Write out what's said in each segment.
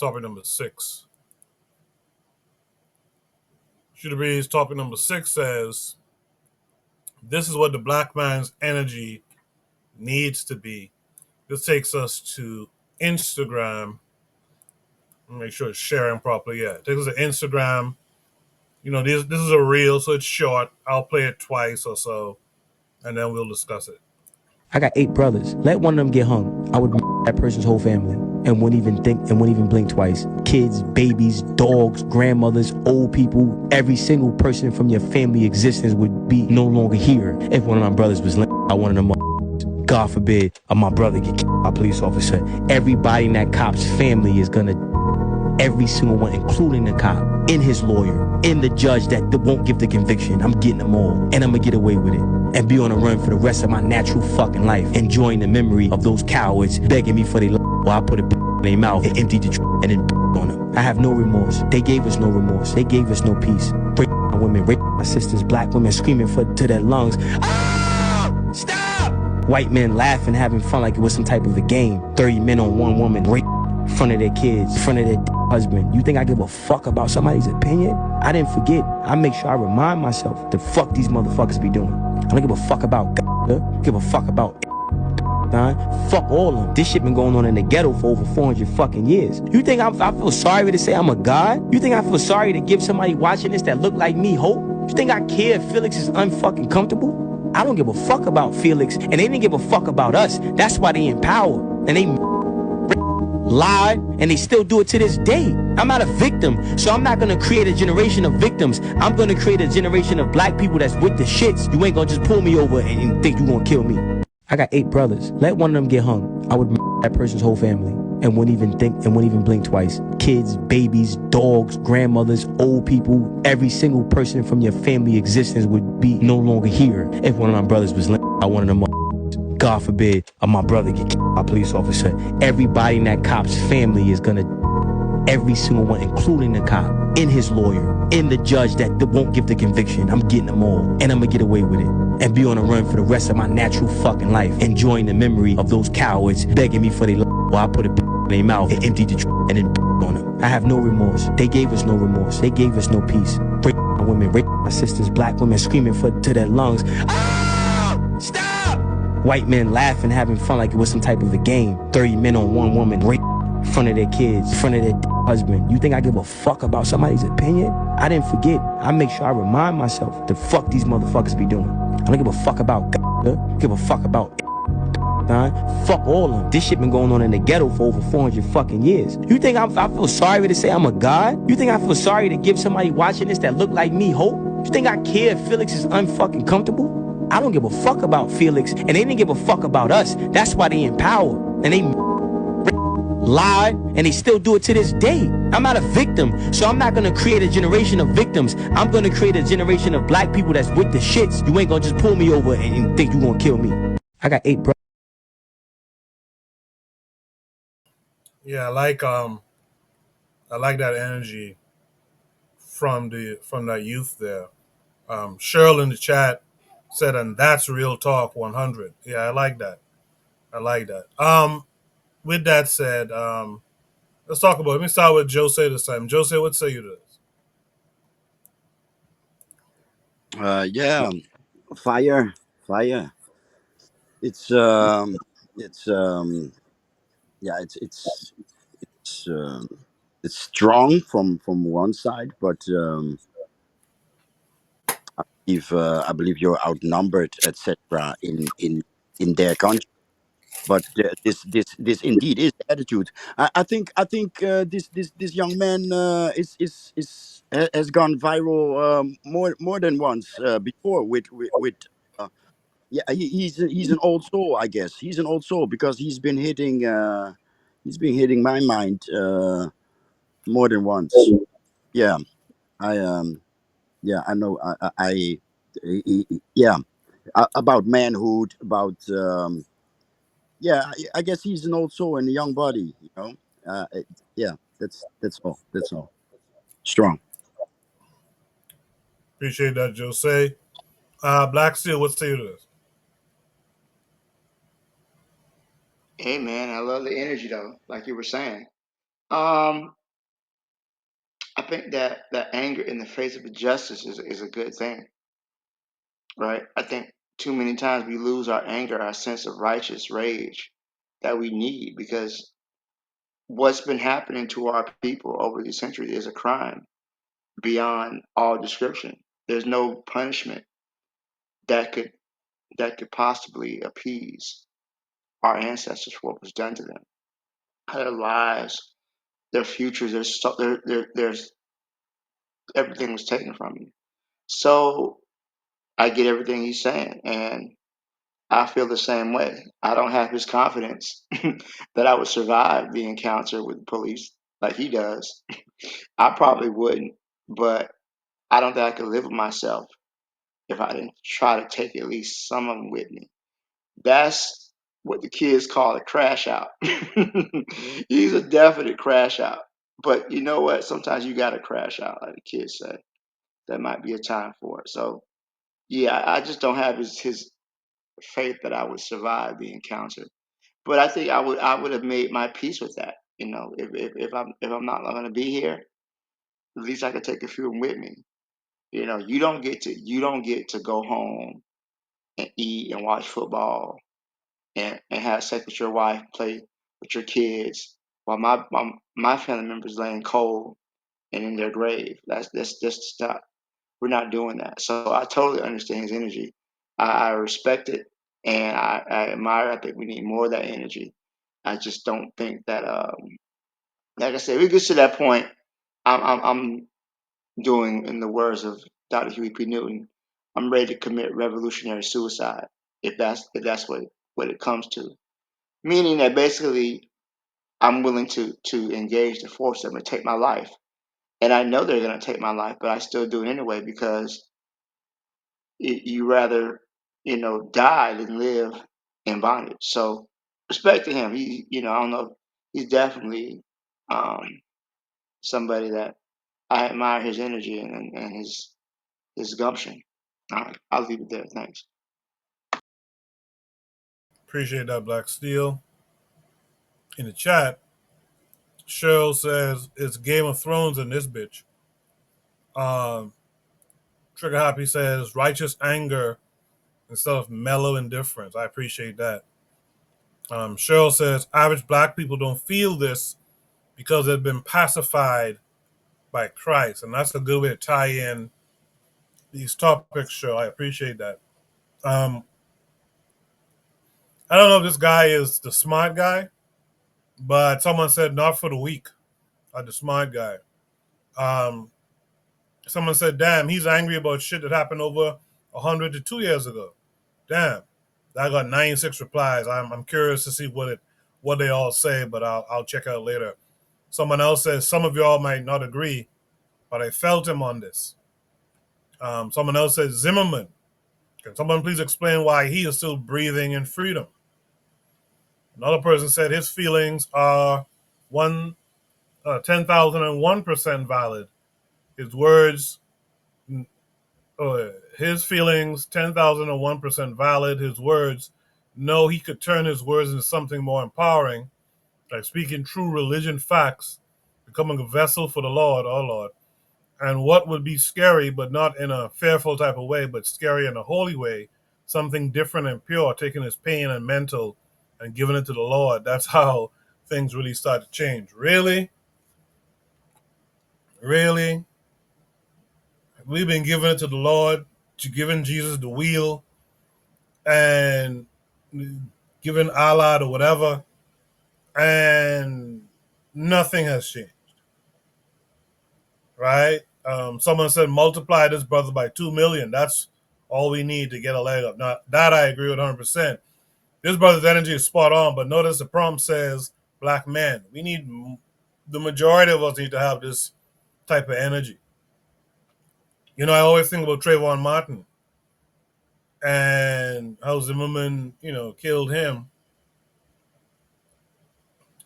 topic number 6. Should reads topic number 6 says, "This is what the black man's energy needs to be." This takes us to Instagram. Make sure it's sharing properly. Yeah, it takes us to Instagram. This is a reel, so it's short. I'll play it twice or so, and then we'll discuss it. I got 8 brothers. Let one of them get hung. I would that person's whole family and wouldn't even think and wouldn't even blink twice. Kids, babies, dogs, grandmothers, old people, every single person from your family existence would be no longer here if one of my brothers was I wanted them. God forbid, my brother get killed by a police officer. Everybody in that cop's family is gonna, every single one, including the cop, in his lawyer, in the judge that won't give the conviction. I'm getting them all, and I'm gonna get away with it and be on the run for the rest of my natural fucking life, enjoying the memory of those cowards begging me for their life while I put a in their mouth and emptied the and then on them. I have no remorse. They gave us no remorse. They gave us no peace. Rape my women, rape my sisters, black women screaming to their lungs. Ah! Stop! White men laughing, having fun like it was some type of a game. 30 men on one woman, rape in front of their kids, in front of their husband. You think I give a fuck about somebody's opinion? I didn't forget. I make sure I remind myself the fuck these motherfuckers be doing. I don't give a fuck about give a fuck about fuck all of them. This shit been going on in the ghetto for over 400 fucking years. You think I feel sorry to say I'm a god? You think I feel sorry to give somebody watching this that look like me hope? You think I care if Felix is unfucking comfortable? I don't give a fuck about Felix, and they didn't give a fuck about us. That's why they in power, and they lied, and they still do it to this day. I'm not a victim, so I'm not gonna create a generation of victims. I'm gonna create a generation of black people that's with the shits. You ain't gonna just pull me over and think you gonna kill me. I got 8 brothers. Let one of them get hung. I would that person's whole family and wouldn't even think and wouldn't even blink twice. Kids, babies, dogs, grandmothers, old people, every single person from your family existence would be no longer here if one of my brothers was I wanted them. God forbid, my brother get killed by a police officer. Everybody in that cop's family is gonna, every single one, including the cop, in his lawyer, in the judge that won't give the conviction. I'm getting them all, and I'm gonna get away with it and be on the run for the rest of my natural fucking life, enjoying the memory of those cowards begging me for their life while I put a in their mouth and emptied the and then on them. I have no remorse. They gave us no remorse. They gave us no peace. Rape my women, rape my sisters, black women screaming to their lungs. Ah! Stop! White men laughing, having fun like it was some type of a game. 30 men on one woman, rape in front of their kids, in front of their husband. You think I give a fuck about somebody's opinion? I didn't forget. I make sure I remind myself the fuck these motherfuckers be doing. I don't give a fuck about give a fuck about fuck all of them. This shit been going on in the ghetto for over 400 fucking years. You think I feel sorry to say I'm a god? You think I feel sorry to give somebody watching this that look like me hope? You think I care if Felix is unfucking comfortable? I don't give a fuck about Felix, and they didn't give a fuck about us. That's why they in power, and they lied, and they still do it to this day. I'm not a victim, so I'm not gonna create a generation of victims. I'm gonna create a generation of black people that's with the shits. You ain't gonna just pull me over and think you gonna kill me. I got 8 brothers. Yeah, I like that energy from that youth there. Cheryl in the chat said, and that's real talk 100. Yeah, I like that. With that said, let's talk about it. Let me start with Jose this time. Jose, what say you to this? Yeah, fire. It's yeah, it's strong from one side, but if I believe you're outnumbered, etc. In their country. But this indeed is the attitude. I think this young man has gone viral more than once before with yeah, he's an old soul, I guess. He's an old soul because he's been hitting my mind more than once. Yeah, I yeah, I know. Yeah, about manhood, about yeah. I guess he's an old soul and a young body. Yeah, that's all. That's all. Strong. Appreciate that, Jose. Black Steel, what say you to this? Hey man, I love the energy though, like you were saying. Um, I think that anger in the face of injustice is a good thing, right? I think too many times we lose our anger, our sense of righteous rage that we need, because what's been happening to our people over the centuries is a crime beyond all description. There's no punishment that could possibly appease our ancestors for what was done to them. Their lives, their futures, there's everything was taken from you. So I get everything he's saying, and I feel the same way. I don't have his confidence that I would survive the encounter with the police like he does. I probably wouldn't, but I don't think I could live with myself if I didn't try to take at least some of them with me. That's what the kids call a crash out. He's a definite crash out. But you know what? Sometimes you got to crash out, like the kids say. That might be a time for it. So, yeah, I just don't have his faith that I would survive the encounter. But I think I would have made my peace with that. If I'm not going to be here, at least I could take a few of them with me. You don't get to go home and eat and watch football and have sex with your wife, play with your kids, while my family members laying cold and in their grave. That's just not. We're not doing that. So I totally understand his energy. I respect it, and I admire. I think we need more of that energy. I just don't think that, like I said, if we get to that point, I'm doing, in the words of Dr. Huey P. Newton, I'm ready to commit revolutionary suicide, if that's what it comes to. Meaning that basically I'm willing to engage the force that may take my life, and I know they're going to take my life, but I still do it anyway because you rather die than live in bondage. So respect to him. I don't know. He's definitely um, somebody that I admire his energy and his gumption. All right, I'll leave it there. Thanks. Appreciate that, Black Steel. In the chat, Cheryl says it's Game of Thrones in this bitch. Um, Trigger Happy says righteous anger instead of mellow indifference. I appreciate that. Cheryl says average black people don't feel this because they've been pacified by Christ. And that's a good way to tie in these topics, Cheryl. I appreciate that. Um, I don't know if this guy is the smart guy, but someone said not for the weak, the smart guy. Um, Someone said, damn, he's angry about shit that happened over 100 to 2 years ago. Damn. I got 96 replies. I'm curious to see what they all say, but I'll check out later. Someone else says, some of y'all might not agree, but I felt him on this. Someone else says, Zimmerman. Can someone please explain why he is still breathing in freedom? Another person said his feelings are 10,001% valid. His words, his feelings, 10,001% valid. His words, no, he could turn his words into something more empowering, like speaking true religion facts, becoming a vessel for the Lord, our Lord. And what would be scary, but not in a fearful type of way, but scary in a holy way, something different and pure, taking his pain and mental and giving it to the Lord. That's how things really start to change. Really? Really? We've been giving it to the Lord, to giving Jesus the wheel and giving Allah to whatever, and nothing has changed, right? Someone said multiply this brother by 2 million. That's all we need to get a leg up. Now, that I agree with 100%. This brother's energy is spot on, but notice the prompt says black men. The majority of us need to have this type of energy. I always think about Trayvon Martin and how Zimmerman, killed him,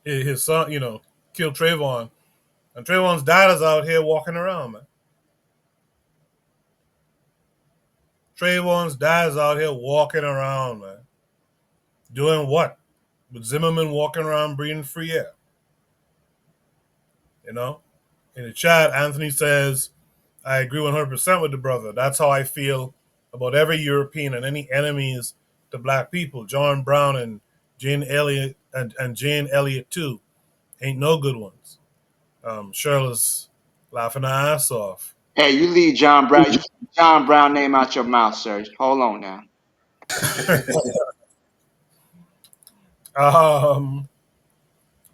his son, killed Trayvon. And Trayvon's dad is out here walking around, man. Trayvon's dad is out here walking around, man. Doing what? With Zimmerman walking around breathing free air. You know, in the chat, Anthony says, I agree 100% with the brother. That's how I feel about every European and any enemies to black people. John Brown and Jane Elliott and Jane Elliott too ain't no good ones. Shirley's laughing her ass off. Hey, you John Brown name out your mouth, sir. Hold on now. um,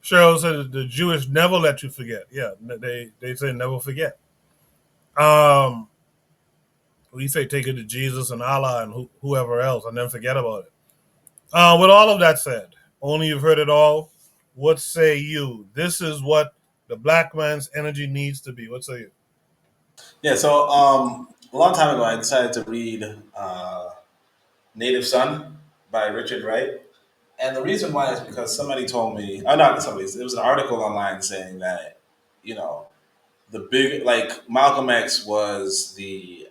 Cheryl said the Jewish never let you forget. Yeah, they say never forget. Um, we say take it to Jesus and Allah and whoever else and then forget about it. With all of that said, only you've heard it all. What say you? This is what the black man's energy needs to be. What say you? Yeah, so a long time ago, I decided to read Native Son by Richard Wright. And the reason why is because somebody told me, oh, not somebody, there was an article online saying that, you know, the big, like Malcolm X was the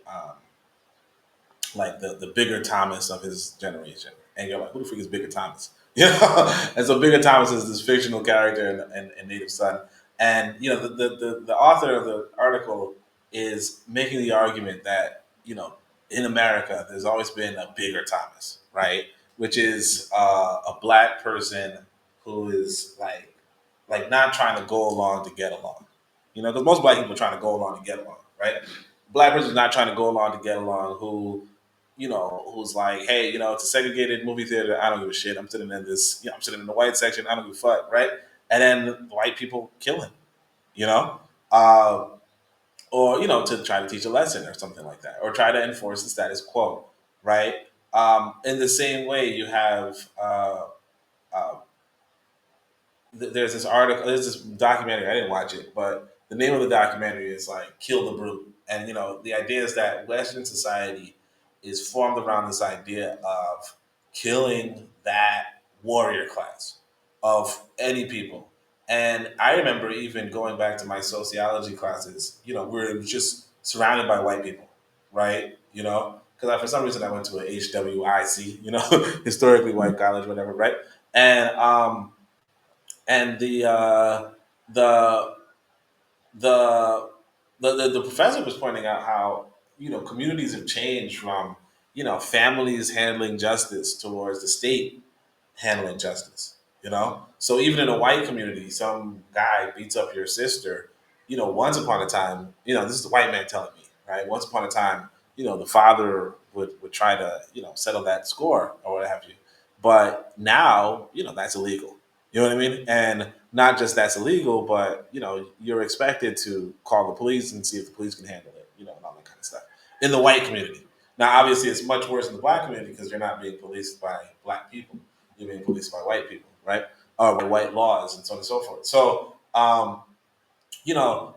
bigger Thomas of his generation. And you're like, who the freak is Bigger Thomas? You know? And so Bigger Thomas is this fictional character in Native Son. And, you know, the author of the article is making the argument that, you know, in America, there's always been a Bigger Thomas, right? Which is a black person who is like not trying to go along to get along. You know, because most black people are trying to go along to get along, right? Black person is not trying to go along to get along who who's like, hey, it's a segregated movie theater. I don't give a shit. I'm sitting in this, I'm sitting in the white section. I don't give a fuck, right? And then the white people kill him, you know, uh, or to try to teach a lesson or something like that, or try to enforce the status quo, right? In the same way, you have uh, there's this article, there's this documentary. I didn't watch it, but the name of the documentary is like "Kill the Brute," and the idea is that Western society is formed around this idea of killing that warrior class of any people. And I remember even going back to my sociology classes. We're just surrounded by white people, right? Because for some reason I went to a HWIC, historically white college, whatever, right? And and the the the professor was pointing out how communities have changed from families handling justice towards the state handling justice. So even in a white community, some guy beats up your sister. Once upon a time, this is the white man telling me, right? Once upon a time, the father would try to settle that score or what have you, but now that's illegal. You know what I mean? And not just that's illegal, but you're expected to call the police and see if the police can handle it, and all that kind of stuff in the white community. Now, obviously, it's much worse in the black community because you're not being policed by black people; you're being policed by white people, right? Or by white laws and so on and so forth. So,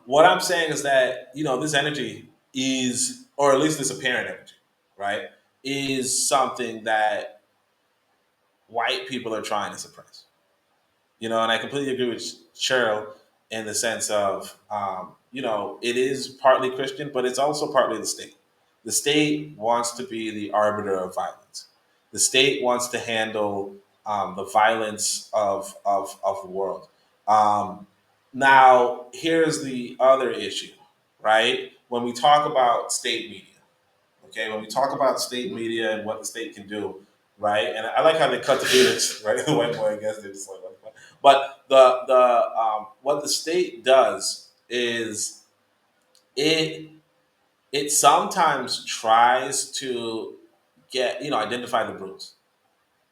what I'm saying is that this energy is, or at least this apparent energy, right, is something that white people are trying to suppress. And I completely agree with Cheryl in the sense of, it is partly Christian, but it's also partly the state. The state wants to be the arbiter of violence. The state wants to handle the violence of the world. Um, Now, here's the other issue, right? When we talk about state media, okay, when we talk about state media and what the state can do, right? And I like how they cut the Phoenix, right? The white boy against it, just like, but what the state does is it it sometimes tries to identify the brutes.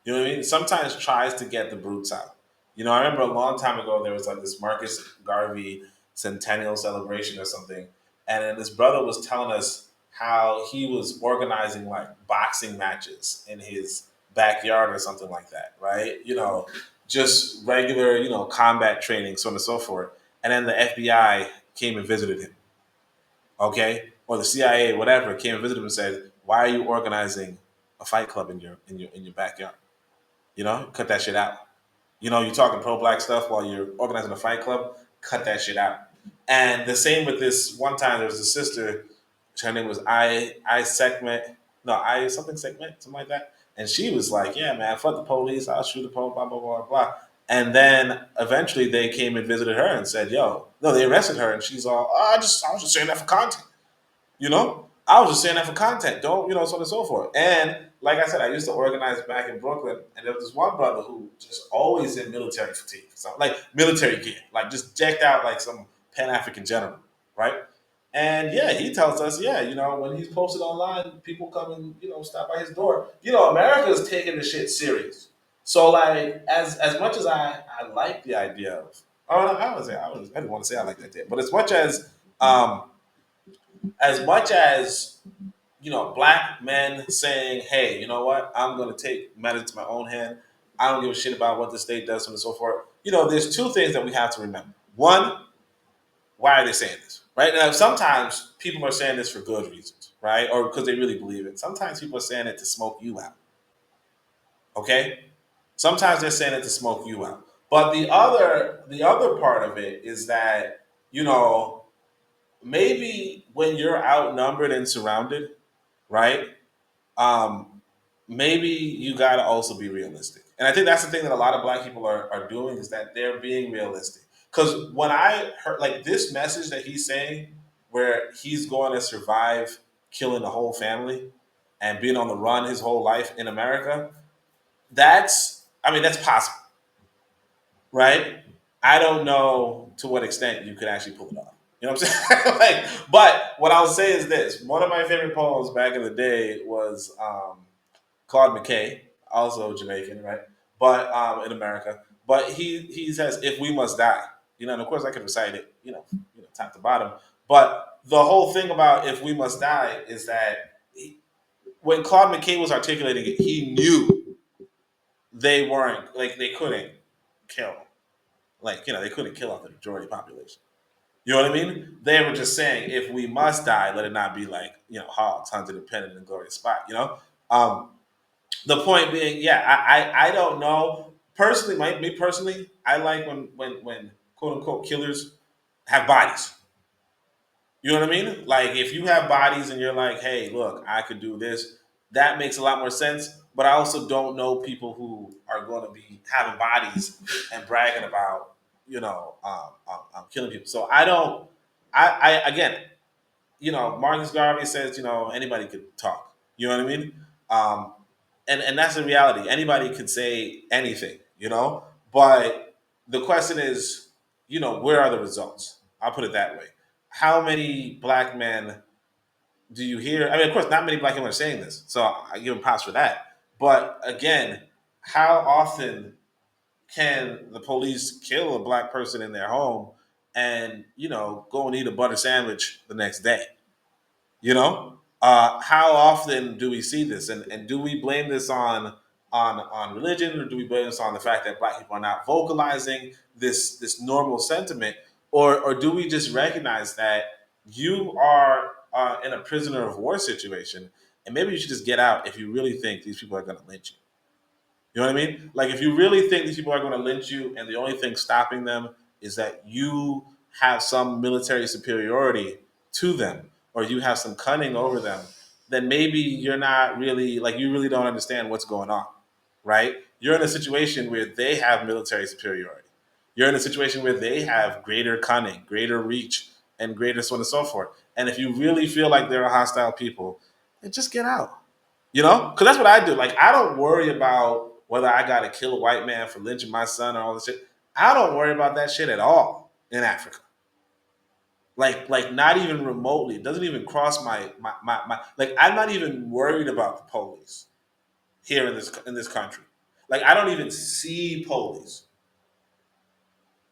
You know what I mean? Sometimes tries to get the brutes out. I remember a long time ago there was like this Marcus Garvey centennial celebration or something, and then this brother was telling us how he was organizing like boxing matches in his backyard or something like that, right? Just regular, combat training, so on and so forth. And then the FBI came and visited him, okay, or the CIA, whatever, came and visited him and said, "Why are you organizing a fight club in your backyard?" Cut that shit out. You're talking pro black stuff while you're organizing a fight club, cut that shit out. And the same with this one time, there was a sister, her name was I segment, no, I something segment, something like that. And she was like, yeah, man, fuck the police, I'll shoot the police, blah, blah, blah, blah. And then eventually they came and visited her and said, "Yo, no," they arrested her, and she's all, oh, I was just saying that for content." I was just saying that for content. Don't, so on and so forth. And like I said, I used to organize back in Brooklyn, and there was this one brother who just always in military fatigue, so like military gear, like just decked out like some Pan African general, right? And yeah, he tells us, yeah, when he's posted online, people come and stop by his door. America's taking this shit serious. So like, as much as I like the idea of, oh, I didn't want to say I like the idea, but as much as black men saying, "Hey, you know what? I'm going to take matters into my own hand. I don't give a shit about what the state does, and so forth." There's two things that we have to remember. One, why are they saying this? Right now, sometimes people are saying this for good reasons, right, or because they really believe it. Sometimes people are saying it to smoke you out. Okay, sometimes they're saying it to smoke you out. But the other part of it is that maybe when you're outnumbered and surrounded, right? um, Maybe you got to also be realistic. And I think that's the thing that a lot of black people are doing is that they're being realistic. Because when I heard like this message that he's saying, where he's going to survive killing the whole family and being on the run his whole life in America, that's possible, right? I don't know to what extent you could actually pull it off. You know what I'm saying? But what I'll say is this: one of my favorite poems back in the day was Claude McKay, also Jamaican, right? But in America, but he says, "If we must die," and of course I can recite it, top to bottom. But the whole thing about "if we must die" is that when Claude McKay was articulating it, he knew they weren't like they couldn't kill, they couldn't kill off the majority population. You know what I mean? They were just saying, if we must die, let it not be like hogs hunted, independent, and glorious spot. Um, the point being, yeah, I don't know personally. Me personally, I like when quote unquote killers have bodies. You know what I mean? Like if you have bodies and you're like, hey, look, I could do this. That makes a lot more sense. But I also don't know people who are going to be having bodies and bragging about killing people. So I don't. I again, Marcus Garvey says, anybody could talk. You know what I mean? Um, and that's the reality. Anybody could say anything, But the question is, where are the results? I'll put it that way. How many black men do you hear? I mean, of course, not many black men are saying this, so I give them props for that. But again, how often can the police kill a black person in their home and go and eat a butter sandwich the next day? How often do we see this, and do we blame this on religion, or do we blame this on the fact that black people are not vocalizing this normal sentiment, or do we just recognize that you are in a prisoner of war situation, and maybe you should just get out if you really think these people are going to lynch you? You know what I mean? Like if you really think these people are going to lynch you, and the only thing stopping them is that you have some military superiority to them, or you have some cunning over them, then maybe you're not really like you really don't understand what's going on, right? You're in a situation where they have military superiority. You're in a situation where they have greater cunning, greater reach, and greater so on and so forth. And if you really feel like they're a hostile people, then just get out. Because that's what I do. Like, I don't worry about whether I got to kill a white man for lynching my son or all this shit. I don't worry about that shit at all in Africa. Like not even remotely. It doesn't even cross my like. I'm not even worried about the police here in this country. Like, I don't even see police.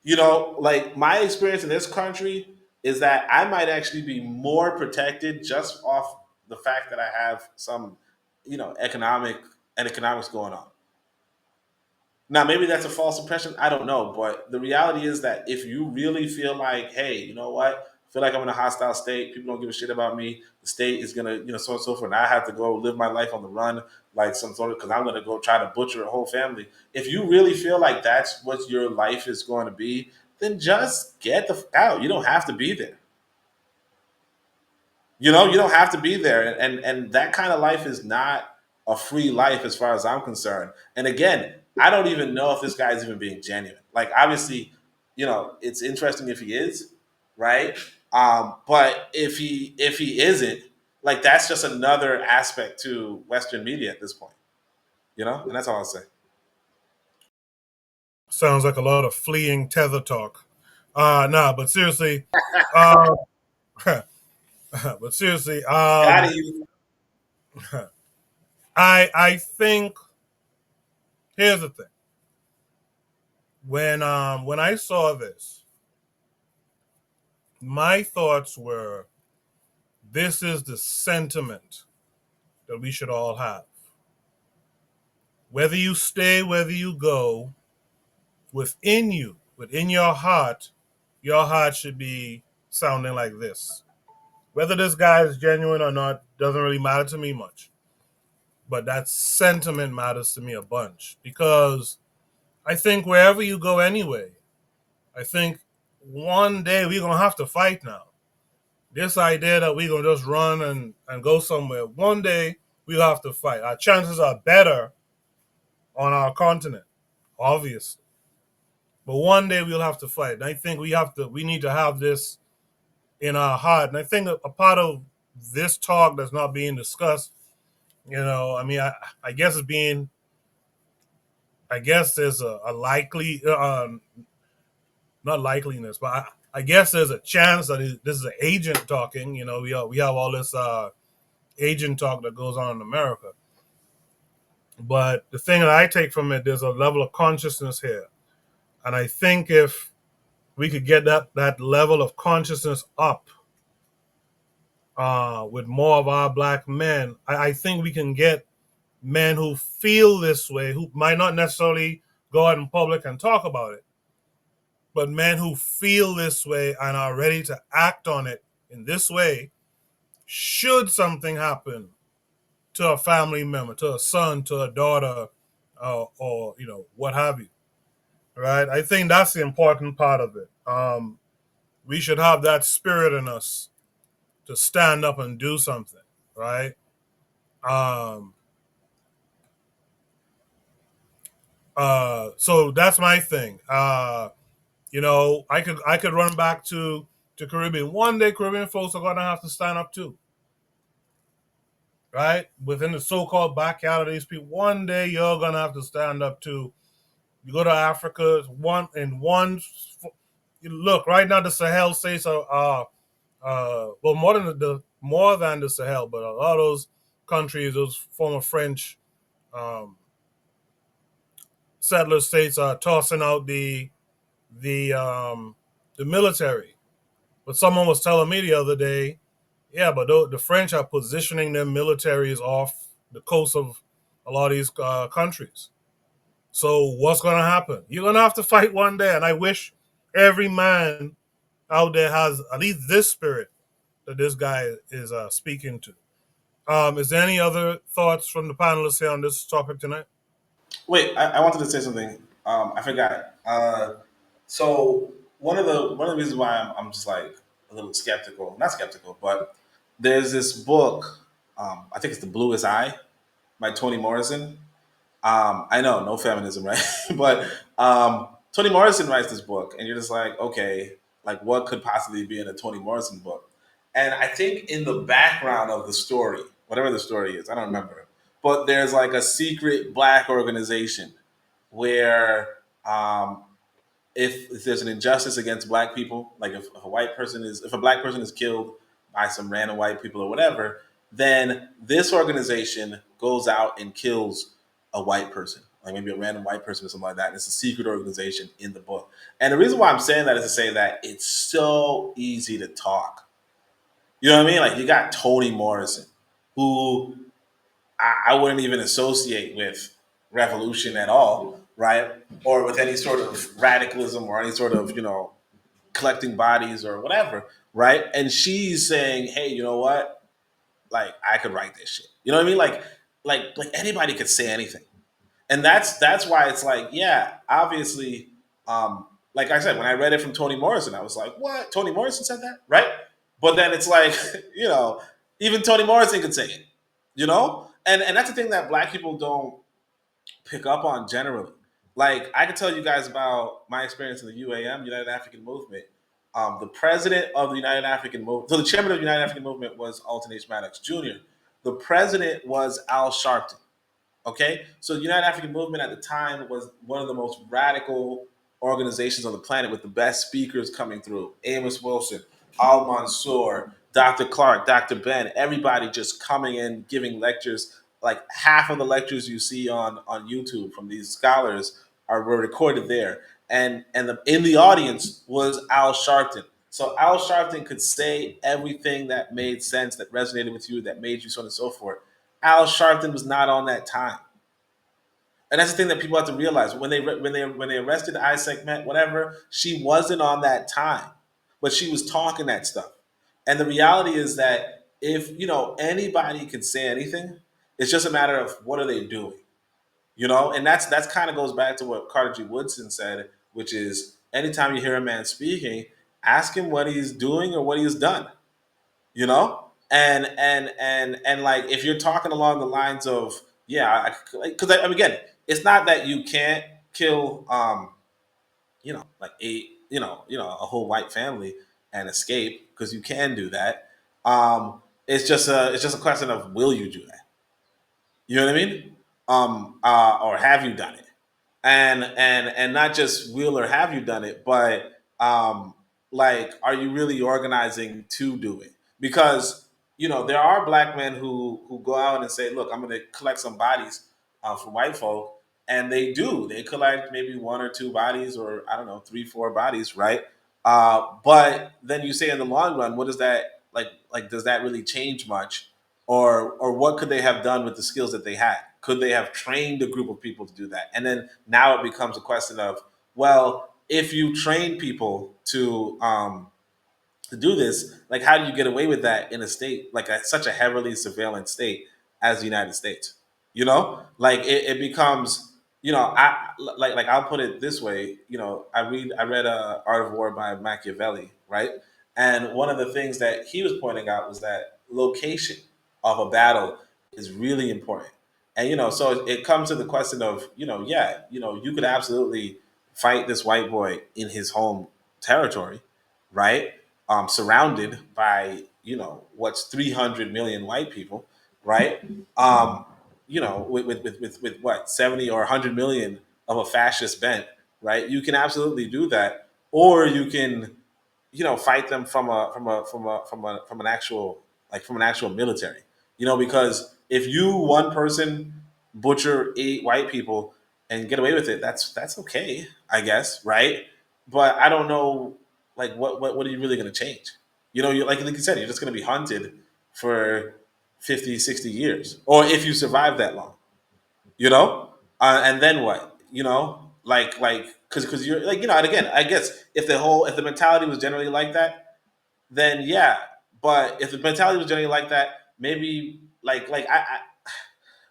Like my experience in this country is that I might actually be more protected just off the fact that I have some, economics going on. Now, maybe that's a false impression. I don't know. But the reality is that if you really feel like, hey, you know what? I feel like I'm in a hostile state. People don't give a shit about me. The state is going to, so on and so forth. And I have to go live my life on the run, like some sort of, because I'm going to go try to butcher a whole family. If you really feel like that's what your life is going to be, then just get the out. You don't have to be there. You don't have to be there. And that kind of life is not a free life as far as I'm concerned. And again, I don't even know if this guy's even being genuine. Like, obviously, it's interesting if he is, right? But if he isn't, like, that's just another aspect to Western media at this point, and that's all I'll say. Sounds like a lot of fleeing tether talk. Nah, but seriously, uh, but seriously, Got you. I think here's the thing. When I saw this, my thoughts were, this is the sentiment that we should all have. Whether you stay, whether you go, within you, within your heart should be sounding like this. Whether this guy is genuine or not doesn't really matter to me much. But that sentiment matters to me a bunch, because I think wherever you go anyway, I think one day we're going to have to fight now. This idea that we're going to just run and go somewhere, one day we'll have to fight. Our chances are better on our continent, obviously. But one day we'll have to fight. And I think we need to have this in our heart. And I think a part of this talk that's not being discussed, I mean, I guess it's being, I guess there's a likely, not likeliness, but I guess there's a chance that this is an agent talking. We have all this agent talk that goes on in America. But the thing that I take from it, there's a level of consciousness here. And I think if we could get that level of consciousness up with more of our black men, I think we can get men who feel this way, who might not necessarily go out in public and talk about it, but men who feel this way and are ready to act on it in this way, should something happen to a family member, to a son, to a daughter, or what have you, right? I think that's the important part of it. We should have that spirit in us to stand up and do something, right? Um, so that's my thing. I could run back to Caribbean. One day Caribbean folks are gonna have to stand up too. Right? Within the so-called backyard of these people, one day you're gonna have to stand up too. You go to Africa, you look right now. The Sahel states are well, more than the Sahel, but a lot of those countries, those former French um, settler states, are tossing out the military. But someone was telling me the other day, yeah, but the French are positioning their militaries off the coast of a lot of these countries. So what's going to happen? You're going to have to fight one day. And I wish every man out there has at least this spirit that this guy is speaking to. Is there any other thoughts from the panelists here on this topic tonight? Wait, I wanted to say something. I forgot. So one of the reasons why I'm just like a little skeptical, not skeptical, but there's this book. I think it's The Bluest Eye by Toni Morrison. I know, no feminism, right? But Toni Morrison writes this book, and you're just like, okay, like what could possibly be in a Toni Morrison book? And I think in the background of the story, whatever the story is, I don't remember, but there's like a secret black organization where if there's an injustice against black people, like if a black person is killed by some random white people or whatever, then this organization goes out and kills a white person, like maybe a random white person or something like that. And it's a secret organization in the book. And the reason why I'm saying that is to say that it's so easy to talk. You know what I mean? Like you got Toni Morrison, who I wouldn't even associate with revolution at all, right? Or with any sort of radicalism or any sort of, collecting bodies or whatever, right? And she's saying, hey, you know what? Like I could write this shit. You know what I mean? Like anybody could say anything. And that's why it's like, yeah, obviously, like I said, when I read it from Toni Morrison, I was like, what? Toni Morrison said that? Right? But then it's like, even Toni Morrison could say it, And that's the thing that black people don't pick up on generally. Like I can tell you guys about my experience in the UAM, United African Movement. The president of the United African Movement, so the chairman of the United African Movement was Alton H. Maddox Jr. The president was Al Sharpton. Okay, so the United African Movement at the time was one of the most radical organizations on the planet, with the best speakers coming through: Amos Wilson, Al Mansour, Dr. Clark, Dr. Ben. Everybody just coming in, giving lectures. Like half of the lectures you see on YouTube from these scholars were recorded there, and in the audience was Al Sharpton. So Al Sharpton could say everything that made sense, that resonated with you, that made you so on and so forth. Al Sharpton was not on that time, and that's the thing that people have to realize when they arrested Isaac Met, whatever. She wasn't on that time, but she was talking that stuff. And the reality is that if anybody can say anything, it's just a matter of what are they doing, and that's kind of goes back to what Carter G. Woodson said, which is anytime you hear a man speaking, ask him what he's doing or what he's done, and like if you're talking along the lines of yeah, because I mean, again, it's not that you can't kill like a whole white family and escape, because you can do that. It's just a question of will you do that. You know what I mean? Or have you done it? And not just will or have you done it, but like, are you really organizing to do it? Because there are black men who go out and say, look, I'm going to collect some bodies for white folk, and they do. They collect maybe one or two bodies, or I don't know, 3, 4 bodies, right? But then you say in the long run, what does that like? Does that really change much? Or what could they have done with the skills that they had? Could they have trained a group of people to do that? And then now it becomes a question of, well, if you train people to do this, like how do you get away with that in a state like such a heavily surveillance state as the United States? Like it becomes, like I'll put it this way. I read Art of War by Machiavelli, right? And one of the things that he was pointing out was that location of a battle is really important. And so it comes to the question of, yeah, you could absolutely fight this white boy in his home territory, right? Surrounded by what's 300 million white people, right? Um, with what 70 or 100 million of a fascist bent, right? You can absolutely do that, or you can fight them from an actual military, because if you one person butcher 8 white people and get away with it, that's okay, I guess, right? But I don't know, like what are you really going to change? You like you said, you're just going to be hunted for 50, 60 years, or if you survive that long, and then what? Like because you're like, and again, I guess if the mentality was generally like that, then yeah. But if the mentality was generally like that, maybe I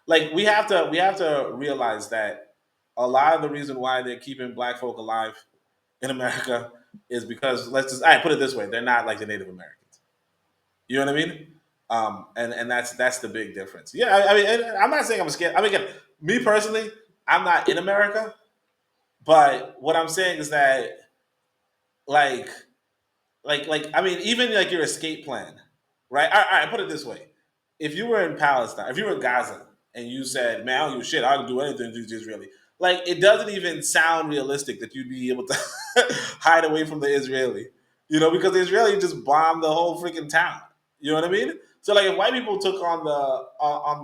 like we have to realize that a lot of the reason why they're keeping black folk alive in America is because, let's just, put it this way: they're not like the Native Americans. You know what I mean? And that's the big difference. Yeah, I mean, and I'm not saying I'm scared. I mean, again, me personally, I'm not in America, but what I'm saying is that, like, I mean, even like your escape plan, right? All right, put it this way: if you were in Palestine, if you were in Gaza, and you said, "Man, I don't give a shit. I can do anything to the Israeli," like it doesn't even sound realistic that you'd be able to hide away from the Israeli, because the Israeli just bombed the whole freaking town. You know what I mean? So like, if white people took on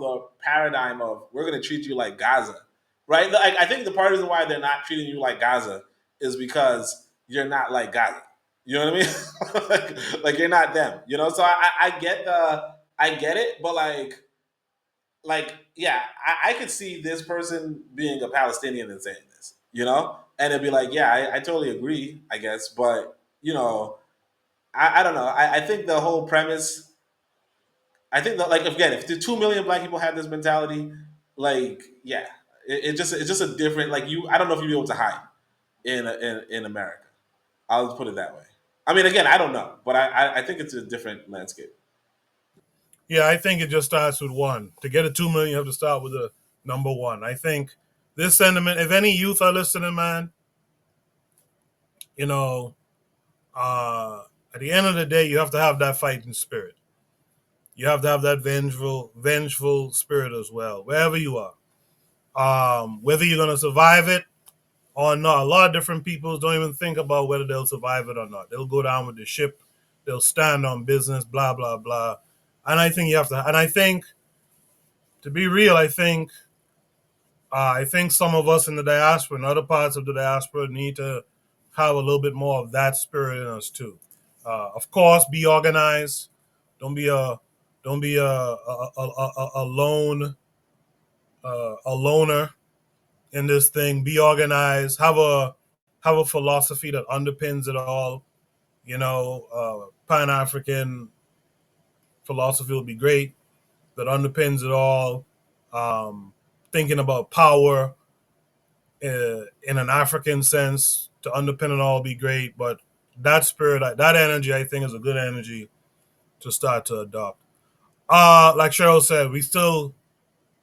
the paradigm of we're going to treat you like Gaza, right? Like, I think the part reason why they're not treating you like Gaza is because you're not like Gaza. You know what I mean? like you're not them. So I get it, but yeah, I could see this person being a Palestinian and saying this, and it'd be like, yeah, I totally agree, I guess, but I don't know. I think the whole premise. I think that, like, again, if the 2 million black people had this mentality, like, yeah, it's just a different, like, you. I don't know if you'd be able to hide in America. I'll just put it that way. I mean, again, I don't know, but I think it's a different landscape. Yeah, I think it just starts with one. To get a 2 million, you have to start with a number one. I think This sentiment, if any youth are listening, man, you know, at the end of the day, you have to have that fighting spirit. You have to have that vengeful spirit as well, wherever you are. Whether you're gonna survive it or not, a lot of different people don't even think about whether they'll survive it or not. They'll go down with the ship. They'll stand on business. Blah blah blah. And I think you have to. And I think, to be real, I think some of us in the diaspora and other parts of the diaspora need to have a little bit more of that spirit in us too. Of course, be organized. Don't be a don't be a lone a loner in this thing. Be organized. Have a philosophy that underpins it all. Pan African philosophy will be great. That underpins it all. Thinking about power in an African sense to underpin it all be great. But that spirit, that energy, I think, is a good energy to start to adopt. Like Cheryl said, we still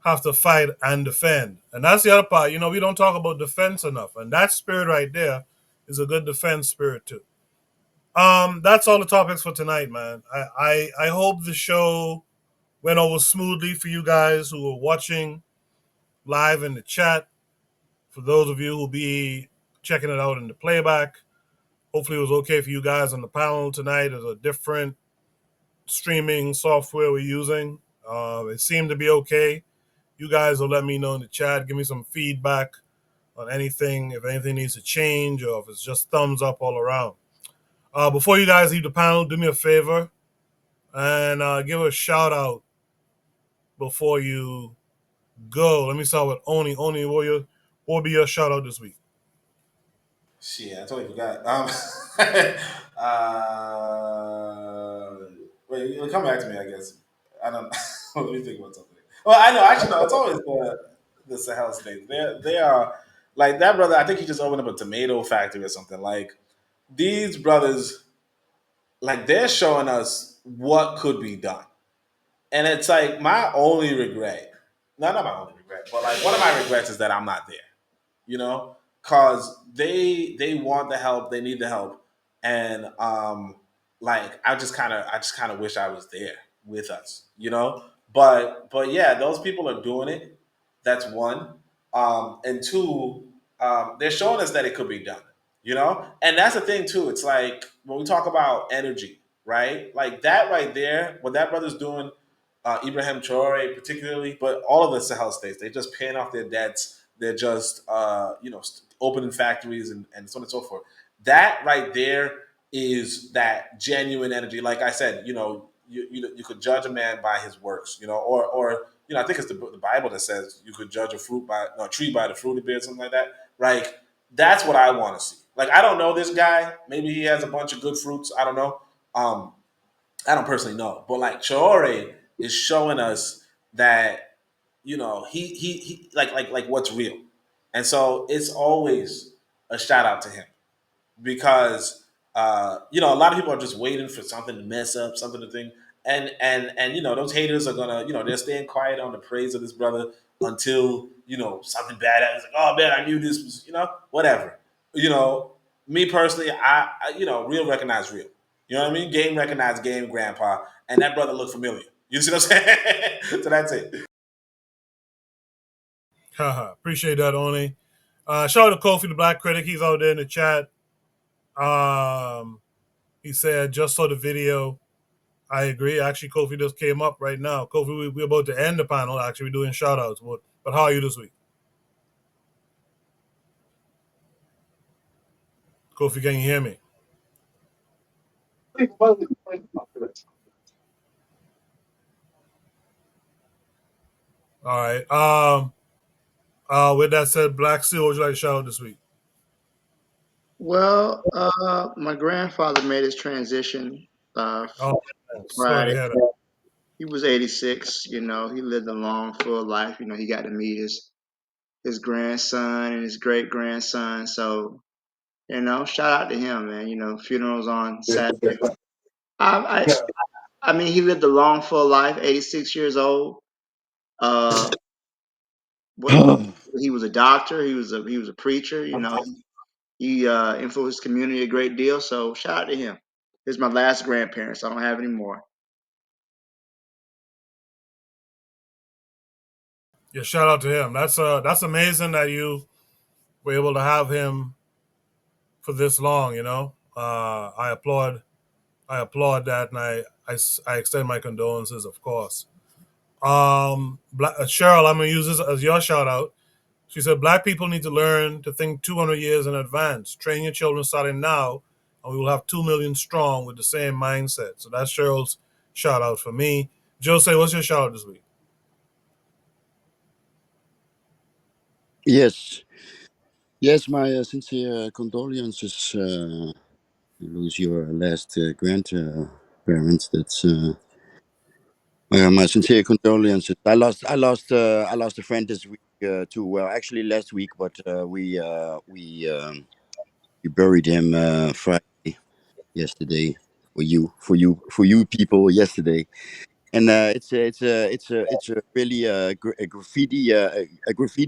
have to fight and defend. And that's the other part. We don't talk about defense enough. And that spirit right there is a good defense spirit too. That's all the topics for tonight, man. I hope the show went over smoothly for you guys who are watching live in the chat. For those of you who'll be checking it out in the playback, hopefully it was okay for you guys on the panel tonight. There's a different streaming software we're using. It seemed to be okay. You guys will let me know in the chat. Give me some feedback on anything, if anything needs to change or if it's just thumbs up all around. Before you guys leave the panel, do me a favor and give a shout out before you go. Let me start with Oni. Oni, what will be your shout out this week? Shit, I totally forgot. Wait, it'll come back to me, I guess. I don't. Let me think about something. Well, I know. Actually, no. It's always the Sahel states. They are like that brother. I think he just opened up a tomato factory or something. Like these brothers, like they're showing us what could be done, and it's like my only regret. No, not my only regret, but like one of my regrets is that I'm not there. Cause they want the help, they need the help, and like I just kind of wish I was there with us. But yeah, those people are doing it. That's one, and two, they're showing us that it could be done. And that's the thing too. It's like when we talk about energy, right? Like that right there, what that brother's doing, Ibrahim Traore particularly, but all of the Sahel states, they just paying off their debts. They're just opening factories and so on and so forth. That right there is that genuine energy. Like I said, you could judge a man by his works, or I think it's the Bible that says you could judge a tree by the fruit it bears, something like that. Like that's what I want to see. Like I don't know this guy. Maybe he has a bunch of good fruits. I don't know. I don't personally know, but like Traore is showing us that he like what's real, and so it's always a shout out to him because a lot of people are just waiting for something to mess up, something to think, and those haters are gonna they're staying quiet on the praise of this brother until something bad happens. Like, oh man, I knew this was whatever. You know, Me personally, real recognize real. You know what I mean? Game recognize game, grandpa, and that brother looked familiar. You see what I'm saying? So that's it. Haha, appreciate that, Oni. Shout out to Kofi the Black Critic. He's out there in the chat. He said, just saw the video. I agree. Actually, Kofi just came up right now. Kofi, we're about to end the panel. Actually, we're doing shout outs. But how are you this week? Kofi, can you hear me? All right. With that said, Black Seal, what would you like to shout out this week? Well, my grandfather made his transition Oh, sorry Friday. to hear that. He was 86. He lived a long, full life. He got to meet his grandson and his great grandson. So, shout out to him, man. Funerals on Saturday. I, I mean, he lived a long, full life. 86 years old. What he was a doctor. He was a preacher. He influenced his community a great deal. So shout out to him. He's my last grandparents. I don't have any more. Yeah, shout out to him. That's amazing that you were able to have him for this long. I applaud that, and I extend my condolences, of course. Cheryl, I'm gonna use this as your shout out. She said, "Black people need to learn to think 200 years in advance. Train your children starting now, and we will have 2 million strong with the same mindset." So that's Cheryl's shout out for me. Jose, what's your shout out this week? Yes, yes, my sincere condolences. You lose your last grandparents. That's my sincere condolences. I lost a friend this week too. Well, actually last week, but we buried him Friday yesterday for you people yesterday. And it's a really a graffiti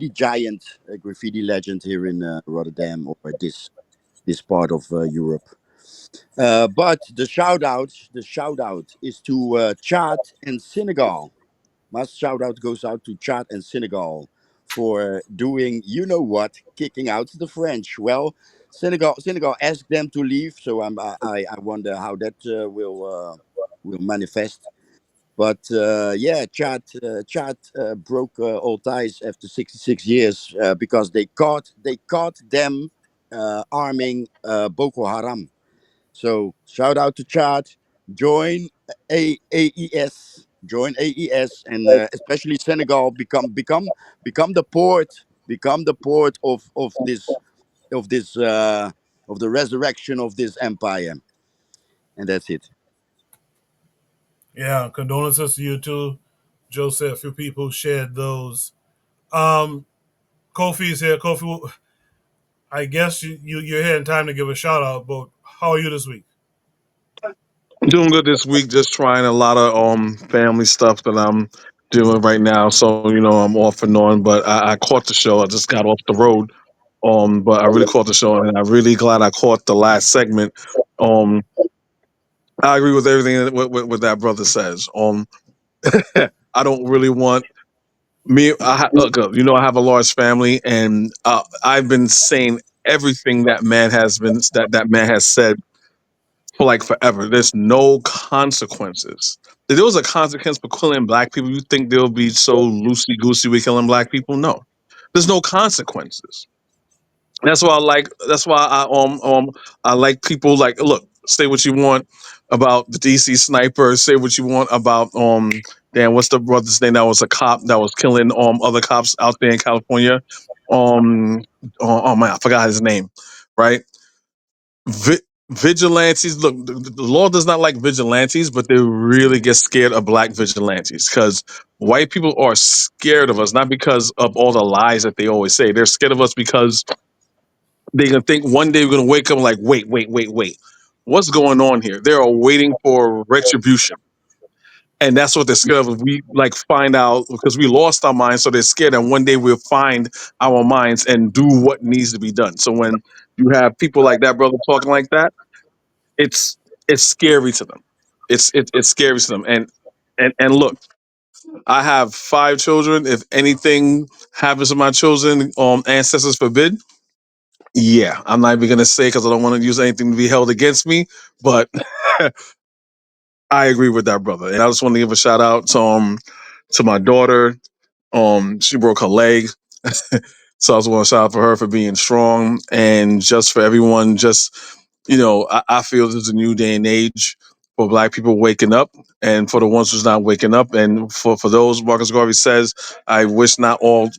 giant, a graffiti legend here in Rotterdam, or this part of Europe. But the shout out is to Chad and Senegal. My shout out goes out to Chad and Senegal for doing, you know what, kicking out the French. Well, Senegal asked them to leave, so I wonder how that will manifest. But yeah, Chad broke all ties after 66 years because they caught them arming Boko Haram. So shout out to Chad. Join AES. Join AES, and especially Senegal become the port. Become the port of this of the resurrection of this empire. And that's it. Yeah, condolences to you too, Jose. A few people shared those. Um, Kofi's here. Kofi, I guess you're here in time to give a shout out. But how are you this week? Doing good this week. Just trying a lot of family stuff that I'm doing right now. So I'm off and on, but I caught the show. I just got off the road. But I really caught the show, and I'm really glad I caught the last segment. Um, I agree with everything that what that brother says. I don't really want me. Look, I have a large family, and I've been saying everything that man has said for like forever. There's no consequences. If there was a consequence for killing black people, you think they'll be so loosey goosey with killing black people? No, there's no consequences. That's why I like. That's why I like people like. Look, say what you want about the DC sniper. Say what you want about damn, what's the brother's name that was a cop that was killing other cops out there in California. Um, oh man, I forgot his name. Right, Vi- vigilantes. Look, the law does not like vigilantes, but they really get scared of black vigilantes because white people are scared of us, not because of all the lies that they always say. They're scared of us because they gonna think one day we're gonna wake up like, wait, what's going on here? They are waiting for retribution, and that's what they're scared of. We like find out because we lost our minds, so they're scared, and one day we'll find our minds and do what needs to be done. So when you have people like that brother talking like that, it's it's scary to them. It's scary to them. And look, I have 5 children. If anything happens to my children, ancestors forbid. Yeah, I'm not even gonna say because I don't want to use anything to be held against me. But I agree with that brother, and I just want to give a shout out to my daughter. She broke her leg, so I just want to shout out for her for being strong and just for everyone. Just I feel there's a new day and age for black people waking up and for the ones who's not waking up. And for those, Marcus Garvey says, I wish not all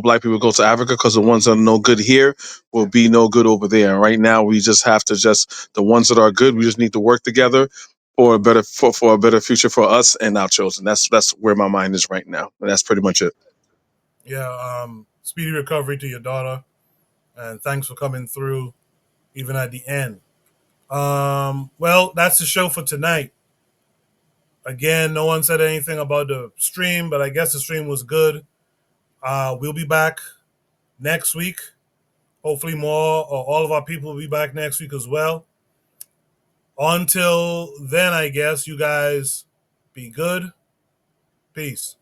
black people go to Africa because the ones that are no good here will be no good over there. And right now, we just have to the ones that are good, we just need to work together for a better future for us and our children. That's where my mind is right now. And that's pretty much it. Yeah, speedy recovery to your daughter, and thanks for coming through even at the end. Well, that's the show for tonight. Again, no one said anything about the stream, but I guess the stream was good. We'll be back next week. Hopefully more or all of our people will be back next week as well. Until then, I guess you guys be good. Peace.